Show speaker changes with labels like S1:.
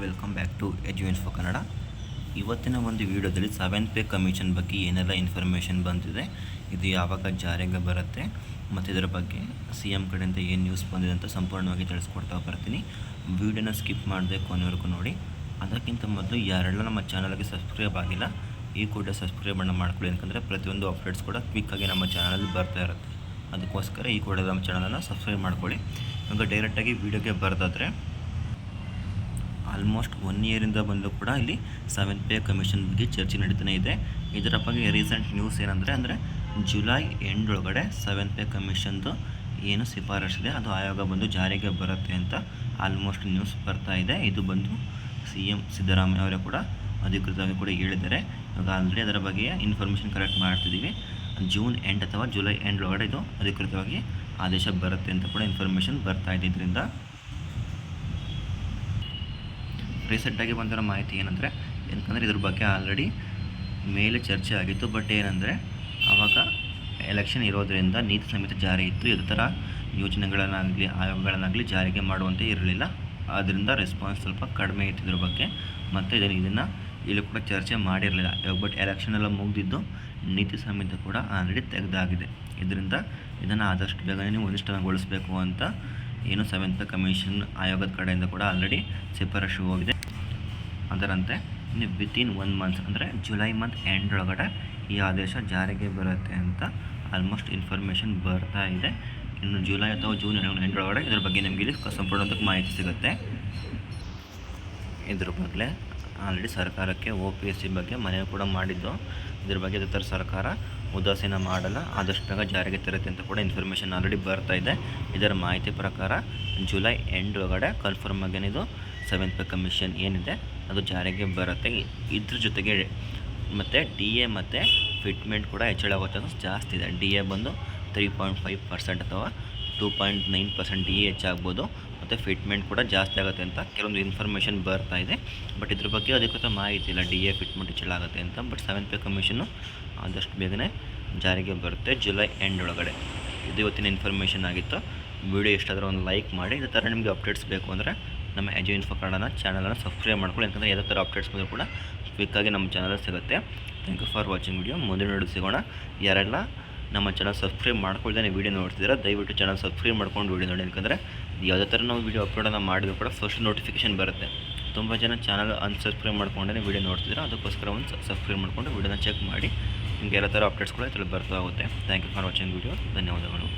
S1: Welcome back to Eduinfo Kannada. ಇವತ್ತಿನ ಒಂದು ವಿಡಿಯೋದಲ್ಲಿ 7th ಪೇ ಕಮಿಷನ್ ಬಗ್ಗೆ ಏನೆಲ್ಲ ಇನ್ಫಾರ್ಮೇಷನ್ ಬಂದಿದೆ, ಇದು ಯಾವಾಗ ಜಾರಿಗೆ ಬರುತ್ತೆ ಮತ್ತು ಇದರ ಬಗ್ಗೆ CM ಕಡೆಯಿಂದ ಏನು ನ್ಯೂಸ್ ಬಂದಿದೆ ಅಂತ ಸಂಪೂರ್ಣವಾಗಿ ತಿಳಿಸ್ಕೊಡ್ತಾ ಬರ್ತೀನಿ. ವಿಡಿಯೋನ ಸ್ಕಿಪ್ ಮಾಡದೆ ಕೊನೆವರೆಗೂ ನೋಡಿ. ಅದಕ್ಕಿಂತ ಮೊದಲು ಯಾರೆಲ್ಲ ನಮ್ಮ ಚಾನಲ್ಗೆ ಸಬ್ಸ್ಕ್ರೈಬ್ ಆಗಿಲ್ಲ ಈ ಕೂಡ ಸಬ್ಸ್ಕ್ರೈಬನ್ನು ಮಾಡ್ಕೊಳ್ಳಿ, ಯಾಕಂದರೆ ಪ್ರತಿಯೊಂದು ಅಪ್ಡೇಟ್ಸ್ ಕೂಡ ಕ್ವಿಕ್ಕಾಗಿ ನಮ್ಮ ಚಾನಲಲ್ಲಿ ಬರ್ತಾ ಇರುತ್ತೆ. ಅದಕ್ಕೋಸ್ಕರ ಈ ಕೂಡ ನಮ್ಮ ಚಾನಲನ್ನು ಸಬ್ಸ್ಕ್ರೈಬ್ ಮಾಡ್ಕೊಳ್ಳಿ. ಇವಾಗ ಡೈರೆಕ್ಟಾಗಿ ವಿಡಿಯೋಗೆ ಬರೋದಾದರೆ, ಆಲ್ಮೋಸ್ಟ್ 1 ಇಯರಿಂದ ಬಂದು ಕೂಡ ಇಲ್ಲಿ 7th ಪೇ ಕಮಿಷನ್ ಬಗ್ಗೆ ಚರ್ಚೆ ನಡೀತಾನೆ ಇದೆ. ಇದರ ಬಗ್ಗೆ ರೀಸೆಂಟ್ ನ್ಯೂಸ್ ಏನಂದರೆ ಜುಲೈ ಎಂಡ್ ಒಳಗಡೆ 7th ಪೇ ಕಮಿಷನ್ದು ಏನು ಶಿಫಾರಸಿದೆ ಅದು ಆಯೋಗ ಬಂದು ಜಾರಿಗೆ ಬರುತ್ತೆ ಅಂತ ಆಲ್ಮೋಸ್ಟ್ ನ್ಯೂಸ್ ಬರ್ತಾ ಇದೆ. ಇದು ಬಂದು CM ಸಿದ್ದರಾಮಯ್ಯ ಅವರೇ ಕೂಡ ಅಧಿಕೃತವಾಗಿ ಕೂಡ ಹೇಳಿದ್ದಾರೆ. ಇವಾಗ ಆಲ್ರೆಡಿ ಅದರ ಬಗ್ಗೆ ಇನ್ಫಾರ್ಮೇಷನ್ ಕಲೆಕ್ಟ್ ಮಾಡ್ತಿದ್ದೀವಿ. ಜೂನ್ ಎಂಡ್ ಅಥವಾ ಜುಲೈ ಎಂಡ್ ಒಳಗಡೆ ಇದು ಅಧಿಕೃತವಾಗಿ ಆದೇಶ ಬರುತ್ತೆ ಅಂತ ಕೂಡ ಇನ್ಫಾರ್ಮೇಷನ್ ಬರ್ತಾ ಇದೆ. ಇದರಿಂದ ರೀಸೆಂಟಾಗಿ ಬಂದಿರೋ ಮಾಹಿತಿ ಏನಂದರೆ, ಇದ್ರ ಬಗ್ಗೆ ಆಲ್ರೆಡಿ ಮೇಲೆ ಚರ್ಚೆ ಆಗಿತ್ತು. ಬಟ್ ಏನಂದರೆ ಆವಾಗ ಎಲೆಕ್ಷನ್ ಇರೋದರಿಂದ ನೀತಿ ಸಮಿತಿ ಜಾರಿ ಇತ್ತು, ಇದೇ ಥರ ಯೋಜನೆಗಳನ್ನಾಗಲಿ ಆಯೋಗಗಳನ್ನಾಗಲಿ ಜಾರಿಗೆ ಮಾಡುವಂತೆ ಇರಲಿಲ್ಲ. ಆದ್ದರಿಂದ ರೆಸ್ಪಾನ್ಸ್ ಸ್ವಲ್ಪ ಕಡಿಮೆ ಇತ್ತು ಇದ್ರ ಬಗ್ಗೆ. ಮತ್ತು ಇದನ್ನು ಇಲ್ಲಿ ಕೂಡ ಚರ್ಚೆ ಮಾಡಿರಲಿಲ್ಲ. ಬಟ್ ಎಲೆಕ್ಷನ್ ಎಲ್ಲ ಮುಗಿದಿದ್ದು ನೀತಿ ಸಮಿತಿ ಕೂಡ ಆಲ್ರೆಡಿ ತೆಗೆದಾಗಿದೆ. ಇದರಿಂದ ಇದನ್ನು ಆದಷ್ಟು ಬೇಗನೆ ನೀವು ಅನುಷ್ಠಾನಗೊಳಿಸಬೇಕು ಅಂತ ಏನು 7th ಪೇ ಕಮಿಷನ್ ಆಯೋಗದ ಕಡೆಯಿಂದ ಕೂಡ ಆಲ್ರೆಡಿ ಶಿಫಾರಸು ಹೋಗಿದೆ. ಅದರಂತೆ ವಿತಿನ್ 1 ಮಂತ್ ಅಂದರೆ ಜುಲೈ ಮಂತ್ ಎಂಡ್ ಒಳಗಡೆ ಈ ಆದೇಶ ಜಾರಿಗೆ ಬರುತ್ತೆ ಅಂತ ಆಲ್ಮೋಸ್ಟ್ ಇನ್ಫಾರ್ಮೇಷನ್ ಬರ್ತಾ ಇದೆ. ಇನ್ನು ಜುಲೈ ಅಥವಾ ಜೂನ್ ಎಂಡ್ ಒಳಗಡೆ ಇದ್ರ ಬಗ್ಗೆ ನಿಮಗೆ ಇಲ್ಲಿ ಸಂಪೂರ್ಣವಾದ ಮಾಹಿತಿ ಸಿಗುತ್ತೆ. ಇದ್ರ ಬಗ್ಗೆ ಆಲ್ರೆಡಿ ಸರ್ಕಾರಕ್ಕೆ OPSC ಬಗ್ಗೆ ಮನವಿ ಕೂಡ ಮಾಡಿದ್ದು. ಇದ್ರ ಬಗ್ಗೆ ಇದೇ ಥರ ಸರ್ಕಾರ ಉದಾಸೀನ ಮಾಡಲ್ಲ, ಆದಷ್ಟು ಬೇಗ ಜಾರಿಗೆ ತರುತ್ತೆ ಅಂತ ಕೂಡ ಇನ್ಫಾರ್ಮೇಷನ್ ಆಲ್ರೆಡಿ ಬರ್ತಾ ಇದೆ. ಇದರ ಮಾಹಿತಿ ಪ್ರಕಾರ ಜುಲೈ ಎಂಡ್ ಒಳಗಡೆ ಕನ್ಫರ್ಮ್ ಆಗಿ ಇದು 7th ಪೇ ಕಮಿಷನ್ ಏನಿದೆ ಅದು ಜಾರಿಗೆ ಬರುತ್ತೆ. ಇದ್ರ ಜೊತೆಗೆ ಮತ್ತು DA ಮತ್ತು ಫಿಟ್ಮೆಂಟ್ ಕೂಡ ಹೆಚ್ಚಳಾಗುತ್ತೆ ಅಂತ ಜಾಸ್ತಿ ಇದೆ. DA ಬಂದು 3.5% ಅಥವಾ 2.9% DA ಹೆಚ್ಚಾಗ್ಬೋದು, ಮತ್ತು ಫಿಟ್ಮೆಂಟ್ ಕೂಡ ಜಾಸ್ತಿ ಆಗುತ್ತೆ ಅಂತ ಕೆಲವೊಂದು ಇನ್ಫಾರ್ಮೇಷನ್ ಬರ್ತಾ ಇದೆ. ಬಟ್ ಇದ್ರ ಬಗ್ಗೆ ಅಧಿಕೃತ ಮಾಹಿತಿ ಇಲ್ಲ DA ಫಿಟ್ಮೆಂಟ್ ಹೆಚ್ಚಳಾಗುತ್ತೆ ಅಂತ. ಬಟ್ 7th ಪೇ ಕಮಿಷನ್ನು ಆದಷ್ಟು ಬೇಗನೆ ಜಾರಿಗೆ ಬರುತ್ತೆ ಜುಲೈ ಎಂಡ್ ಒಳಗಡೆ. ಇದು ಇವತ್ತಿನ ಇನ್ಫಾರ್ಮೇಷನ್ ಆಗಿತ್ತು. ವಿಡಿಯೋ ಇಷ್ಟಾದರೂ ಒಂದು ಲೈಕ್ ಮಾಡಿ. ಇದೇ ಥರ ನಿಮಗೆ ಅಪ್ಡೇಟ್ಸ್ ಬೇಕು ಅಂದರೆ ನಮ್ಮ ಎಜುಇನ್ಫೋ ಕನ್ನಡ ಚಾನಲನ್ನು ಸಬ್ಸ್ಕ್ರೈಬ್ ಮಾಡ್ಕೊಳ್ಳಿ, ಯಾಕಂದರೆ ಯಾವುದೇ ಥರ ಅಪ್ಡೇಟ್ಸ್ ಬಂದರೂ ಕೂಡ ಕ್ವಿಕ್ಕಾಗಿ ನಮ್ಮ ಚಾನಲಲ್ಲಿ ಸಿಗುತ್ತೆ. Thank you for watching video. ಮುಂದಿನ ವಿಡಿಯೋ ಸಿಗೋಣ. ಯಾರೆಲ್ಲ ನಮ್ಮ ಚಾನಲ್ ಸಬ್ಸ್ಕ್ರೈಬ್ ಮಾಡ್ಕೊಳ್ದೇ ವೀಡಿಯೋ ನೋಡ್ತಿದ್ದೀರಾ, ದಯವಿಟ್ಟು ಚಾನಲ್ ಸಬ್ಸ್ಕ್ರೈಬ್ ಮಾಡ್ಕೊಂಡು ವೀಡಿಯೋ ನೋಡಿ, ಯಾಕಂದರೆ ಯಾವುದೇ ಥರ ನಾವು ವೀಡಿಯೋ ಅಪ್ಲೋಡನ್ನು ಮಾಡಿದ್ರು ಕೂಡ ಫಸ್ಟ್ ನೋಟಿಫಿಕೇಷನ್ ಬರುತ್ತೆ. ತುಂಬ ಜನ ಚಾನಲ್ ಅನ್ಸಬ್ಸ್ಕ್ರೈಬ್ ಮಾಡ್ಕೊಂಡೇ ವೀಡಿಯೋ ನೋಡ್ತಿದ್ದೀರಾ, ಅದಕ್ಕೋಸ್ಕರ ಒಂದು ಸಬ್ಸ್ಕ್ರೈಬ್ ಮಾಡಿಕೊಂಡು ವೀಡಿಯೋನ ಚೆಕ್ ಮಾಡಿ. ನಿಮಗೆ ಎಲ್ಲ ಥರ ಅಪ್ಡೇಟ್ಸ್ ಕೂಡ ಇದರಲ್ಲಿ ಬರ್ತಾ ಹೋಗುತ್ತೆ. Thank you for watching video. ಧನ್ಯವಾದಗಳು.